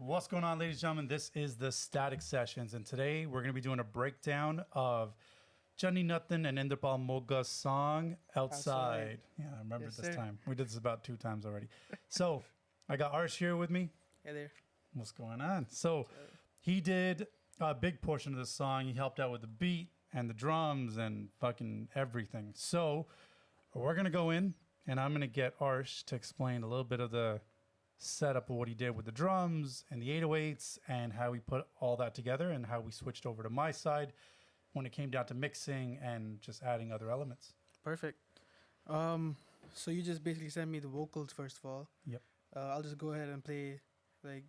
What's going on, ladies and gentlemen? This is the Static Sessions, and today we're going to be doing a breakdown of Chani Nattan and Inderpal Moga's song Outside. Yeah, I remember this time. We did this about 2 times already. So I got Arsh here with me. Hey there. What's going on? So he did a big portion of the song. He helped out with the beat and the drums and fucking everything. So we're going to go in, and I'm going to get Arsh to explain a little bit of the setup of what he did with the drums and the 808s and how he put all that together and how we switched over to my side when it came down to mixing and just adding other elements. Perfect. So you just basically sent me the vocals first of all. Yep. I'll just go ahead and play. Like,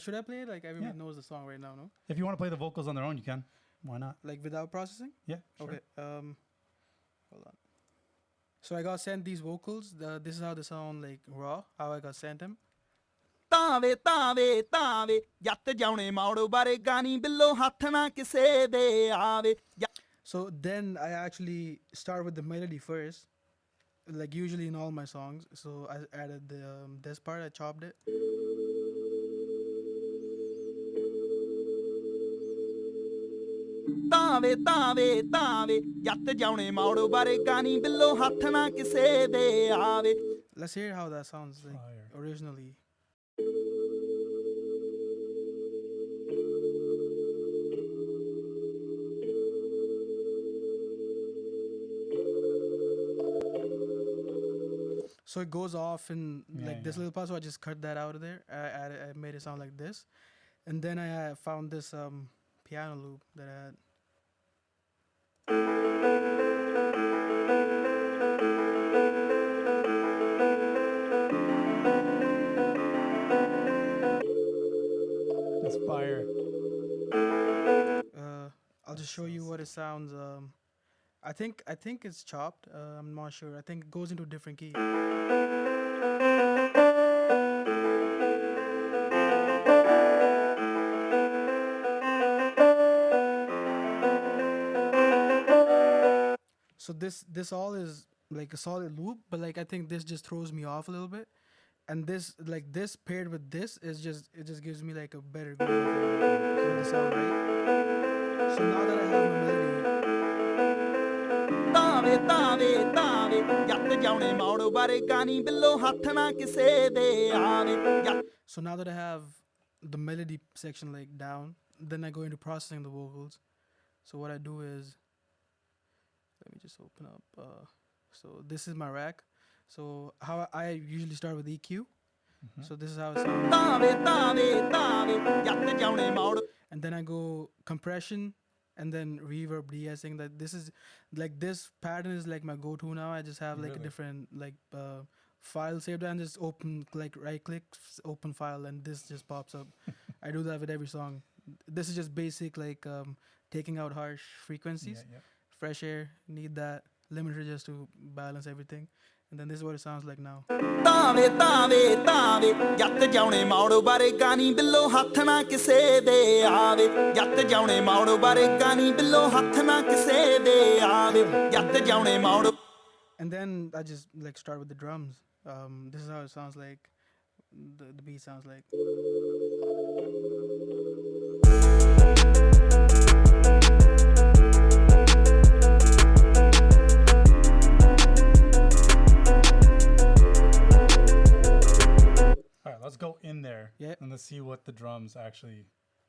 should I play it? Like everybody knows the song right now, no? If you want to play the vocals on their own, you can. Why not? Like without processing? Yeah. Sure. Okay. Hold on. So I got sent these vocals. This is how they sound like raw. How I got sent them. ਤਾਵੇ ਤਾਵੇ ਤਾਵੇ ਜੱਟ ਜਾਉਣੇ ਮੌੜੋ ਬਾਰੇ ਗਾਨੀ ਬਿੱਲੋ ਹੱਥ ਨਾ ਕਿਸੇ ਦੇ ਆਵੇ. So then I actually start with the melody first, like usually in all my songs. So I added the this part. I chopped it. ਤਾਵੇ ਤਾਵੇ ਤਾਵੇ ਜੱਟ ਜਾਉਣੇ ਮੌੜੋ ਬਾਰੇ ਗਾਨੀ ਬਿੱਲੋ ਹੱਥ ਨਾ ਕਿਸੇ ਦੇ ਆਵੇ. Let's hear how that sounds like originally. So it goes off in like this little part, so I just cut that out of there. I made it sound like this. And then I found this piano loop that I had. That's fire. I'll just show you what it sounds. I think it's chopped. I'm not sure. I think it goes into a different key. So this all is like a solid loop, but like I think this just throws me off a little bit, and this like this paired with this is just gives me like a better groove with the sound, right? So now that I have my melody. ਤਾਵੇ ਤਾਵੇ ਤਾਵੇ ਜੱਟ ਜਾਉਣੇ ਮੌੜੋ ਬਾਰੇ ਗਾਨੀ ਬਿੱਲੋ ਹੱਥ ਨਾ ਕਿਸੇ ਦੇ ਆਵੇ. So now that I have the melody section like down, then I go into processing the vocals. So what I do is, let me just open up. So this is my rack. So how I usually start with EQ. So this is how it sounds. ਤਾਵੇ ਤਾਵੇ ਤਾਵੇ ਜੱਟ ਜਾਉਣੇ ਮੌੜੋ. And then I go compression. And then reverb de-essing. That this is like this pattern is like my go-to now. I just have like a different like file saved and just open like right click open file and this just pops up. I do that with every song. This is just basic like taking out harsh frequencies. Fresh air, need that limiter just to balance everything. And then this is what it sounds like now. ਤਾਵੇ ਤਾਵੇ ਤਾਵੇ ਜੱਟ ਜਾਉਣੇ ਮੌੜੋ ਬਾਰੇ ਗਾਨੀ ਬਿੱਲੋ ਹੱਥ ਨਾ ਕਿਸੇ ਦੇ ਆਵੇ. ਜੱਟ ਜਾਉਣੇ ਮੌੜੋ ਬਾਰੇ ਗਾਨੀ ਬਿੱਲੋ ਹੱਥ ਨਾ ਕਿਸੇ ਦੇ ਆਵੇ. ਜੱਟ ਜਾਉਣੇ ਮੌੜੋ. And then I just like start with the drums. This is how it sounds like. The beat sounds like. Let's go in there and let's see what the drums actually,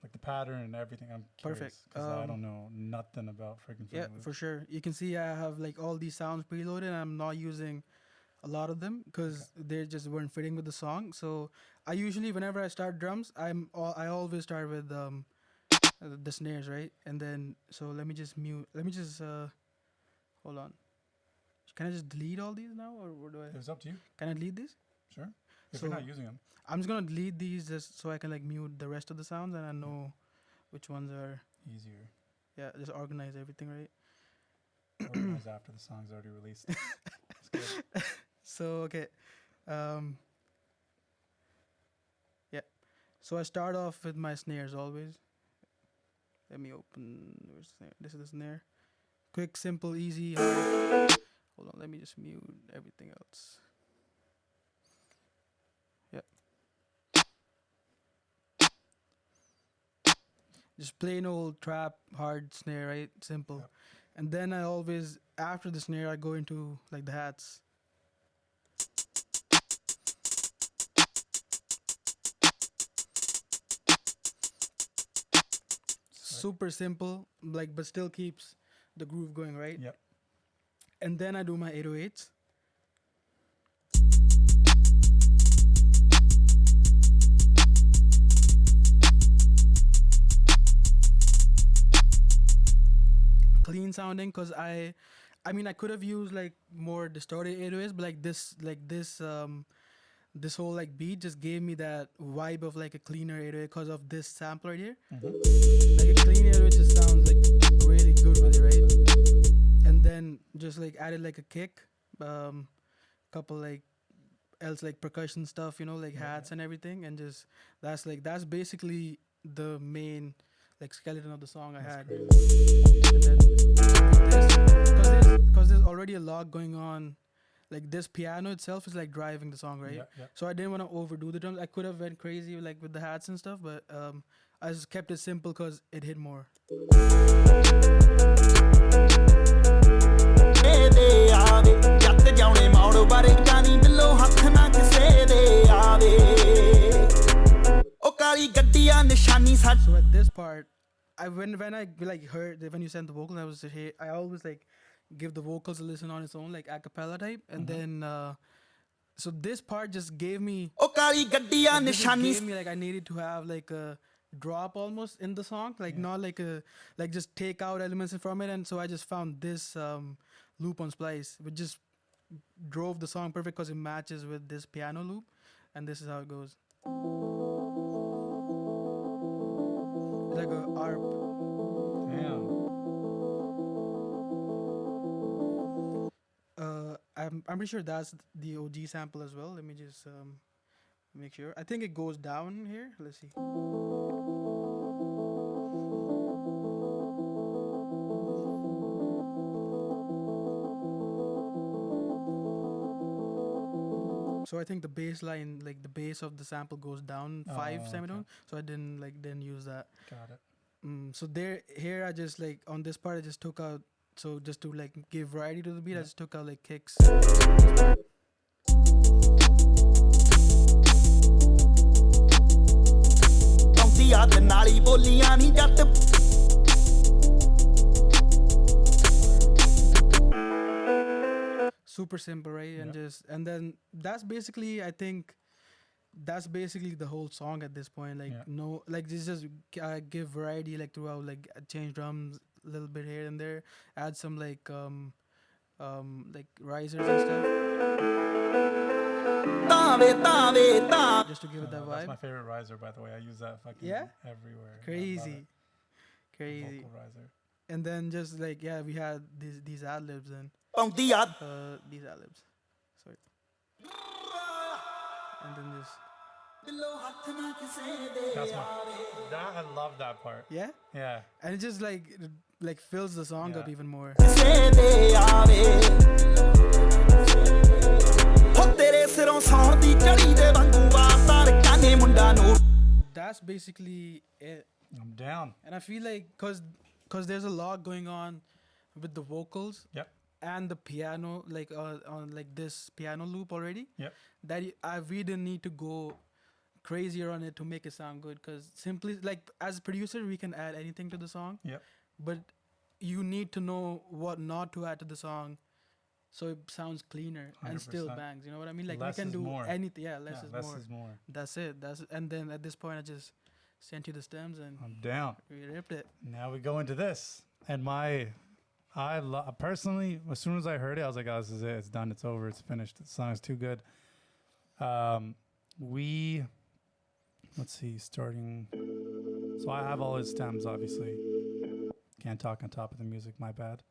like the pattern and everything. I'm curious. Perfect. Because I don't know nothing about freaking Yeah, for sure. You can see I have like all these sounds preloaded and I'm not using a lot of them because they just weren't fitting with the song. So I usually, whenever I start drums, I always start with the snares, right? And then, so let me just hold on. Can I just delete all these now or what do I? It's up to you. Can I delete these? Sure. If you're not using them. I'm just going to delete these just so I can like mute the rest of the sounds and I know which ones are easier. Yeah, just organize everything, right? Organize after the song's already released. That's good. So, okay. Yeah. So I start off with my snares always. Let me open. Where's the snare? This is the snare. Quick, simple, easy. Hold on. Let me just mute everything else. just plain old trap, hard snare, right? Simple. Yep. And then I always, after the snare, I go into like the hats. Super simple, like, but still keeps the groove going, right? Yep. And then I do my 808s. Clean sounding, because I mean, I could have used like more distorted 808s, but this whole like beat just gave me that vibe of like a cleaner 808 because of this sample right here. Like a clean 808 just sounds like really good with it, right? And then just like added like a kick, couple like else like percussion stuff, you know, like hats and everything, and just that's basically the main like skeleton of the song I had. And then because there's already a lot going on. Like this piano itself is like driving the song, right? Yeah. So I didn't want to overdo the drums. I could have went crazy like with the hats and stuff, but I just kept it simple because it hit more. So at this part, when I like heard when you sent the vocals, I always like give the vocals a listen on its own, like a cappella type, and then so this part just gave me like I needed to have like a drop almost in the song, like not like a like just take out elements from it, and so I just found this loop on Splice, which just drove the song perfect because it matches with this piano loop, and this is how it goes. It's like a ARP. Damn. I'm pretty sure that's the OG sample as well. Let me just make sure. I think it goes down here. Let's see. So I think the bass line, like the bass of the sample, goes down 5 semitones. So I didn't use that. Got it. So here I just like on this part I just took out. So just to like give variety to the beat, I just took out like kicks. Super simple, right? And then that's basically, I think that's basically the whole song at this point. Like no, like this just give variety like throughout, like change drums a little bit here and there, add some like risers and stuff, just to give it that vibe. That's my favorite riser, by the way. I use that fucking everywhere. Crazy. Vocal riser. And then just like we had these ad libs and these ad libs. Sorry. And then just. I love that part. Yeah. And it just like fills the song up even more. That's basically it. I'm down. And I feel like because there's a lot going on with the vocals. Yep. And the piano, like on like this piano loop already. Yep. That we didn't need to go crazier on it to make it sound good, because simply like as a producer we can add anything to the song. Yep. But you need to know what not to add to the song so it sounds cleaner 100%. And still bangs, you know what I mean? Like less we can do more. anything. Less is more. That's it. And then at this point I just sent you the stems and I'm down. We ripped it. Now we go into this, and personally, as soon as I heard it, I was like, oh, this is it. It's done. It's over. It's finished. The song is too good. Let's see, starting. So I have all his stems, obviously. Can't talk on top of the music, my bad.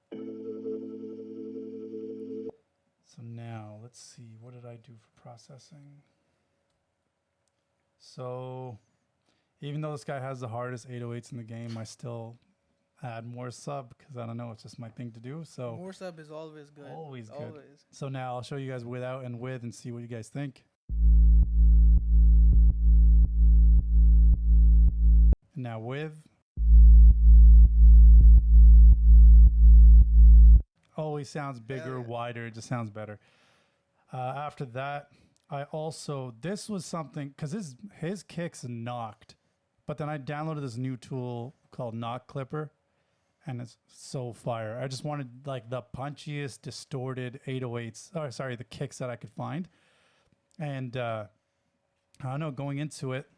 So now, let's see, what did I do for processing? So, even though this guy has the hardest 808s in the game, I still add more sub because I don't know, it's just my thing to do. So more sub is always good. Always good. Always. So now I'll show you guys without and with and see what you guys think. And now with. always sounds bigger, Yeah. wider. It just sounds better. After that, this was something because his kicks knocked, but then I downloaded this new tool called Knock Clipper, and it's so fire. I just wanted like the punchiest, distorted 808s. Oh, sorry, the kicks that I could find, and I don't know. Going into it,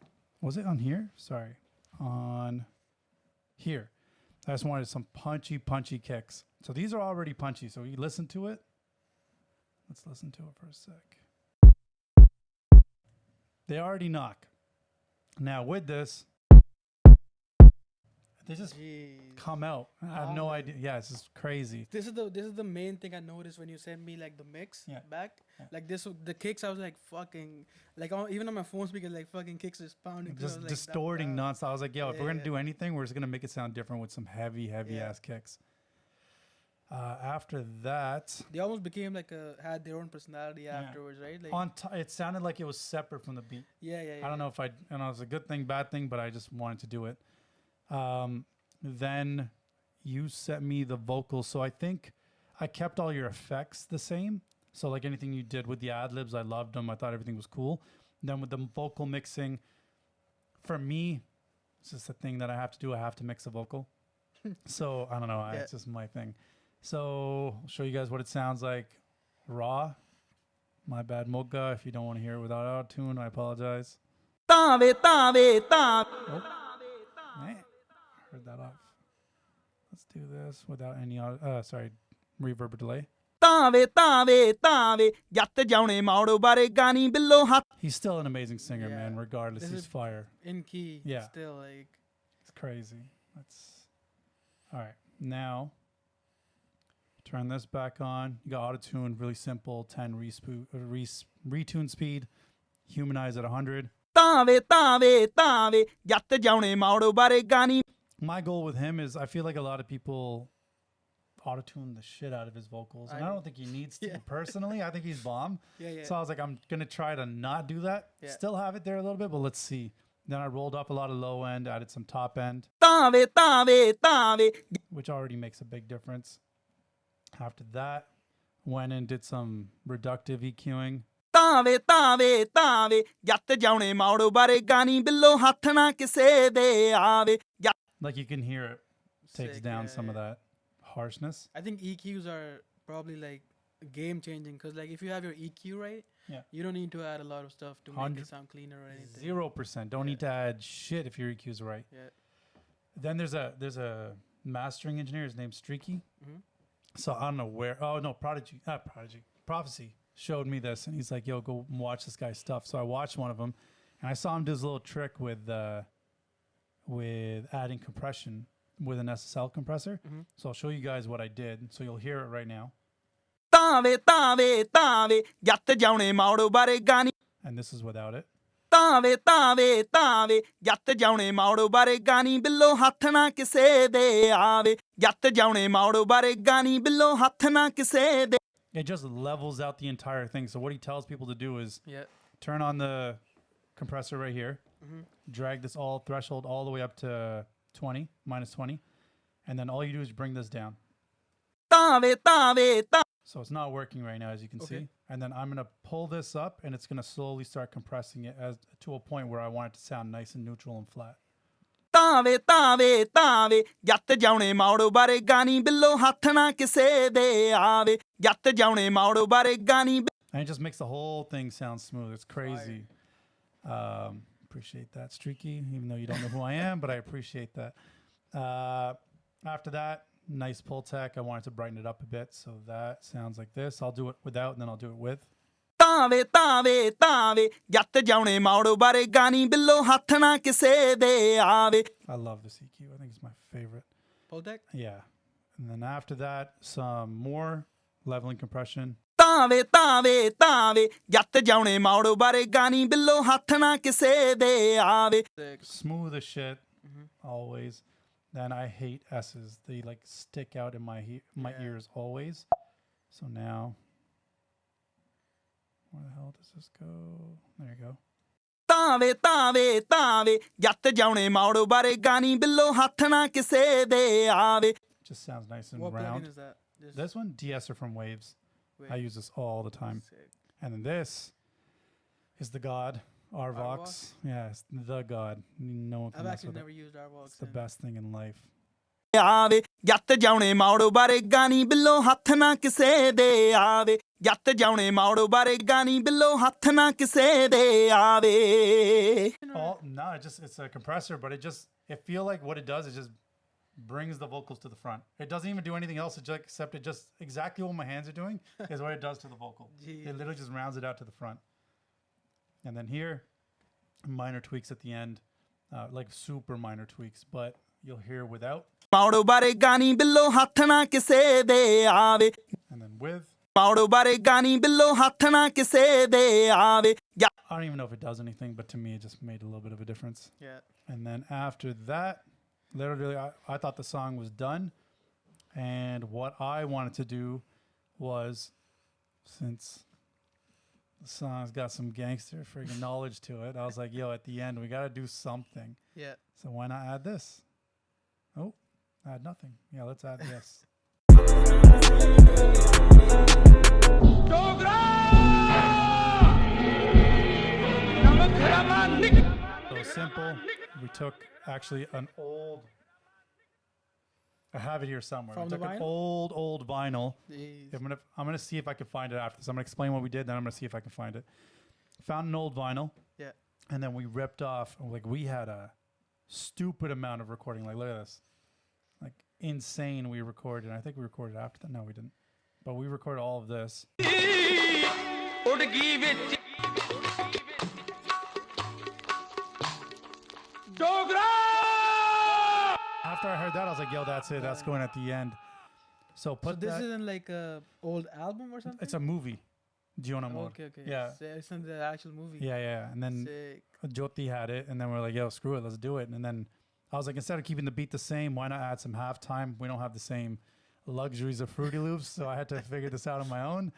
was it on here? Sorry, on here. I just wanted some punchy kicks. So these are already punchy. So you listen to it. Let's listen to it for a sec. They already knock. Now with this, they just Jeez. come out. I have no idea. Yeah, it's just crazy. This is the main thing I noticed when you sent me like the mix back. Yeah. Like the kicks, I was like fucking like even on my phone speaker, like fucking kicks is pounding. Just like, distorting nonstop. I was like, yo, if we're gonna Yeah. do anything, we're just gonna make it sound different with some heavy ass kicks. After that, They almost became like had their own personality afterwards, right? Like it sounded like it was separate from the beat. yeah. I don't know if it was a good thing, bad thing, but I just wanted to do it. Then you sent me the vocals. So I think I kept all your effects the same. So like anything you did with the ad libs, I loved them. I thought everything was cool. Then with the vocal mixing, for me, it's just a thing that I have to do. I have to mix a vocal. So I don't know. Yeah. It's just my thing. So I'll show you guys what it sounds like raw. My bad, Moga. If you don't want to hear it without auto-tune, I apologize. ਤਾਵੇ ਤਾਵੇ ਤਾਂ Man, heard that off. Let's do this without any reverb or delay. ਤਾਵੇ ਤਾਵੇ ਤਾਵੇ ਜੱਟ ਜਾਉਣੇ ਮੌੜੋ ਬਾਰੇ ਗਾਨੀ ਬਿੱਲੋ ਹੱਥ He's still an amazing singer, Yeah. man. Regardless, This he's is- fire. in key. Yeah. Still like It's crazy. All right. Now, turn this back on. You got auto-tune, really simple. 10 retune speed. Humanize at 100. ਤਾਵੇ ਤਾਵੇ ਤਾਵੇ ਜੱਟ ਜਾਉਣੇ ਮੌੜੋ ਬਾਰੇ ਗਾਨੀ My goal with him is I feel like a lot of people auto-tune the shit out of his vocals. And I don't think he needs to. Yeah. Personally, I think he's bomb. yeah. So I was like, I'm going to try to not do that. Yeah. Still have it there a little bit, but let's see. Then I rolled up a lot of low end, added some top end, ਤਾਵੇ ਤਾਵੇ ਤਾਵੇ which already makes a big difference. After that, went and did some reductive EQing. ਤਾਵੇ ਤਾਵੇ ਤਾਵੇ ਜੱਟ ਜਾਉਣੇ ਮੌੜੋ ਬਾਰੇ ਗਾਨੀ ਬਿੱਲੋ ਹੱਥ ਨਾ ਕਿਸੇ ਦੇ ਆਵੇ Like you can hear it takes Sick, down yeah, some of yeah. that harshness. I think EQs are probably like game changing because like if you have your EQ right, Yeah. you don't need to add a lot of stuff to make 100 it sound cleaner or anything. 0%. Don't need to add shit if your EQ is right. Yeah. Then there's a mastering engineer. His name's Streaky. Mhm. So I don't know where. Oh no, Prophecy showed me this, and he's like, "Yo, go watch this guy's stuff." So I watched one of them, and I saw him do this little trick with adding compression with an SSL compressor. Mhm. So I'll show you guys what I did. So you'll hear it right now. ਤਾਵੇ ਤਾਵੇ ਤਾਵੇ ਜੱਟ ਜਾਉਣੇ ਮੌੜੋ ਬਾਰੇ ਗਾਨੀ And this is without it. ਤਾਵੇ ਤਾਵੇ ਤਾਵੇ ਜੱਟ ਜਾਉਣੇ ਮੌੜੋ ਬਾਰੇ ਗਾਨੀ ਬਿੱਲੋ ਹੱਥ ਨਾ ਕਿਸੇ ਦੇ ਆਵੇ ਜੱਟ ਜਾਉਣੇ ਮੌੜੋ ਬਾਰੇ ਗਾਨੀ ਬਿੱਲੋ ਹੱਥ ਨਾ ਕਿਸੇ ਦੇ It just levels out the entire thing. So what he tells people to do is Yeah. turn on the compressor right here, Mhm. drag this threshold all the way up to 20, minus 20, and then all you do is bring this down. ਤਾਵੇ ਤਾਵੇ ਤਾਂ So it's not working right now, as you can Okay. see. And then I'm going to pull this up, and it's going to slowly start compressing it to a point where I want it to sound nice and neutral and flat. ਤਾਵੇ ਤਾਵੇ ਤਾਵੇ ਜੱਟ ਜਾਉਣੇ ਮੌੜੋ ਬਾਰੇ ਗਾਨੀ ਬਿੱਲੋ ਹੱਥ ਨਾ ਕਿਸੇ ਦੇ ਆਵੇ ਜੱਟ ਜਾਉਣੇ ਮੌੜੋ ਬਾਰੇ ਗਾਨੀ And it just makes the whole thing sound smooth. It's crazy. Appreciate that, Streaky, even though you don't know who I am, but I appreciate that. After that, nice pull tech. I wanted to brighten it up a bit, so that sounds like this. I'll do it without, and then I'll do it with. ਤਾਵੇ ਤਾਵੇ ਤਾਵੇ ਜੱਟ ਜਾਉਣੇ ਮੌੜੋ ਬਾਰੇ ਗਾਨੀ ਬਿੱਲੋ ਹੱਥ ਨਾ ਕਿਸੇ ਦੇ ਆਵੇ I love this EQ. I think it's my favorite. Poltec? Yeah. And then after that, some more leveling compression. ਤਾਵੇ ਤਾਵੇ ਤਾਵੇ ਜੱਟ ਜਾਉਣੇ ਮੌੜੋ ਬਾਰੇ ਗਾਨੀ ਬਿੱਲੋ ਹੱਥ ਨਾ ਕਿਸੇ ਦੇ ਆਵੇ Sick. Smooth as shit, Mhm. always. Then I hate S's. They like stick out in my Yeah. ears always. So now, where the hell does this go? There you go. ਤਾਵੇ ਤਾਵੇ ਤਾਵੇ ਜੱਟ ਜਾਉਣੇ ਮੌੜੋ ਬਾਰੇ ਗਾਨੀ ਬਿੱਲੋ ਹੱਥ ਨਾ ਕਿਸੇ ਦੇ ਆਵੇ Just sounds nice and What round. plugin is that? This one, de-esser from Waves. I use this all the time. Sick. And then this is the God, Arvox. Yeah, it's the God. No one can I've mess actually with never it. used Arvox. It's the best thing in life. ਆਵੇ ਜੱਟ ਜਾਉਣੇ ਮਾੜੋ ਬਾਰੇ ਗਾਣੀ ਬਿੱਲੋ ਹੱਥ ਨਾ ਕਿਸੇ ਦੇ ਆਵੇ ਜੱਟ ਜਾਉਣੇ ਮਾੜੋ ਬਾਰੇ ਗਾਣੀ ਬਿੱਲੋ ਹੱਥ ਨਾ ਕਿਸੇ ਦੇ ਆਵੇ Oh no, it's a compressor, but it feel like what it does is just brings the vocals to the front. It doesn't even do anything else except it just exactly what my hands are doing is what it does to the vocal. Jeez. It literally just rounds it out to the front. And then here, minor tweaks at the end, like super minor tweaks, but you'll hear without. ਮਾੜੋ ਬਾਰੇ ਗਾਣੀ ਬਿੱਲੋ ਹੱਥ ਨਾ ਕਿਸੇ ਦੇ ਆਵੇ And then with. ਮਾੜੋ ਬਾਰੇ ਗਾਣੀ ਬਿੱਲੋ ਹੱਥ ਨਾ ਕਿਸੇ ਦੇ ਆਵੇ I don't even know if it does anything, but to me, it just made a little bit of a difference. Yeah. And then after that, literally, I thought the song was done. And what I wanted to do was, since the song's got some gangster freaking knowledge to it, I was like, yo, at the end, we got to do something. Yeah. So why not add this? Oh, add nothing. Yeah, let's add this. So simple. We took actually an old. I have it here somewhere. From We the took an vinyl? old vinyl. Jeez. I'm gonna see if I can find it after this. I'm gonna explain what we did, then I'm gonna see if I can find it. Found an old vinyl, Yeah. and then we ripped off. Like we had a stupid amount of recording. Like look at this, like insane. We recorded. I think we recorded after that. No, we didn't. But we recorded all of this. After I heard that, I was like, yo, that's it. That's going at the end. So So put this that. isn't like a old album or something? It's a movie. Giona Mode. Okay, okay. Yeah. So it's in the actual movie. Yeah. And then Sick. Jyoti had it, and then we're like, yo, screw it, let's do it. And then I was like, instead of keeping the beat the same, why not add some halftime? We don't have the same luxuries of Fruity Loops, so I had to figure this out on my own.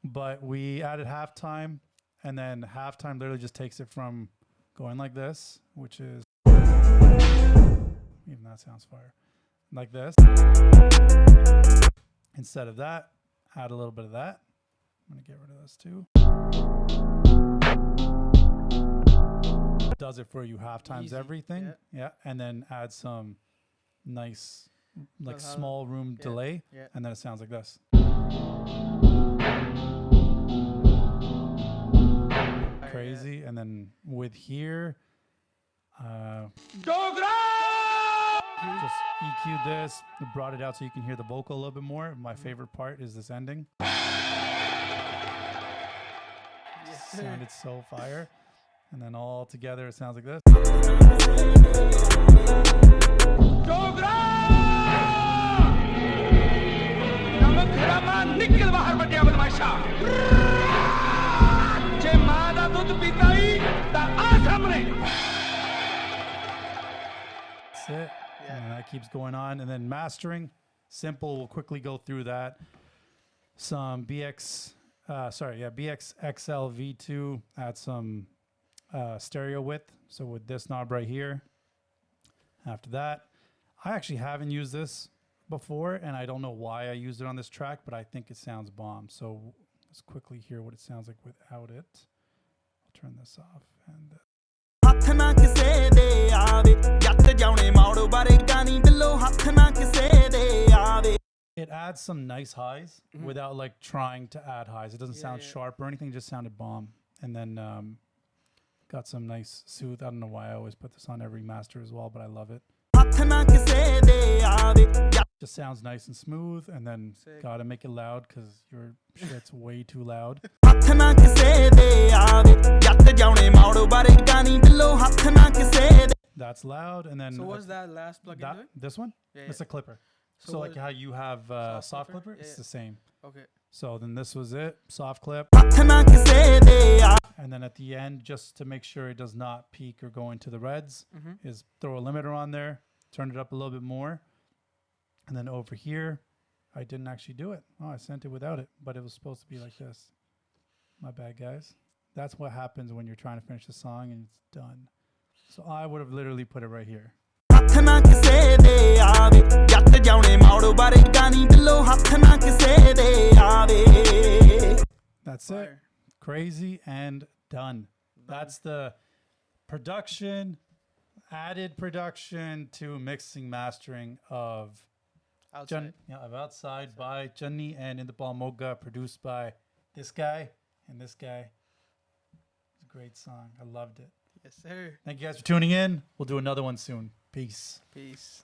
But we added halftime, and then halftime literally just takes it from going like this, which is, even that sounds fire, like this. Instead of that, add a little bit of that. I'm gonna get rid of this too. Does it for you, half times Easy, everything. yeah. Yeah. And then add some nice, like Well, small room yeah, delay. yeah. And then it sounds like this. Crazy. And then with here, just EQ'd this, brought it out so you can hear the vocal a little bit more. My favorite part is this ending. Yes, sir. Sounded so fire. And then all together it sounds like this. That's it. And that keeps going on. And then mastering, simple. We'll quickly go through that. Some BXXL V2, add some stereo width. So with this knob right here. After that, I actually haven't used this before, and I don't know why I used it on this track, but I think it sounds bomb. So let's quickly hear what it sounds like without it. I'll turn this off. And ਹੱਥ ਨਾ ਕਿਸੇ ਦੇ ਆਵੇ ਜੱਟ ਜਾਉਣੇ ਮਾੜੋ ਬਾਰੇ ਗਾਣੀ ਬਿੱਲੋ ਹੱਥ ਨਾ ਕਿਸੇ ਦੇ ਆਵੇ it adds some nice highs without like trying to add highs. It doesn't sound yeah. sharp or anything. It just sounded bomb. And then got some nice soothe. I don't know why I always put this on every master as well, but I love it. ਹੱਥ ਨਾ ਕਿਸੇ ਦੇ ਆਵੇ Just sounds nice and smooth. And then Sick. gotta make it loud because your shit's way too loud. ਹੱਥ ਨਾ ਕਿਸੇ ਦੇ ਆਵੇ ਜੱਟ ਜਾਉਣੇ ਮਾੜੋ ਬਾਰੇ ਗਾਣੀ ਬਿੱਲੋ ਹੱਥ ਨਾ ਕਿਸੇ ਦੇ That's loud. And then So what's that last plugin doing? this one? Yeah, It's a clipper. So So what like how you have soft clipper, Yeah, it's yeah. the same. Okay. So then this was it, soft clip. ਹੱਥ ਨਾ ਕਿਸੇ ਦੇ ਆਵੇ And then at the end, just to make sure it does not peak or go into the reds, is throw a limiter on there, turn it up a little bit more. And then over here, I didn't actually do it. Oh, I sent it without it, but it was supposed to be like this. My bad, guys. That's what happens when you're trying to finish the song and it's done. So I would have literally put it right here. ਹੱਥ ਨਾ ਕਿਸੇ ਦੇ ਆਵੇ ਜੱਟ ਜਾਉਣੇ ਮੌੜ ਬਾਰੇ ਗਾਣੀ ਬਿੱਲੋ ਹੱਥ ਨਾ ਕਿਸੇ ਦੇ ਆਵੇ That's it. Crazy and done. That's the production, added production to mixing, mastering of Outside by Chani and Inderpal Moga, produced by this guy and this guy. It's a great song. I loved it. Yes, sir. Thank you guys for tuning in. We'll do another one soon. Peace. Peace.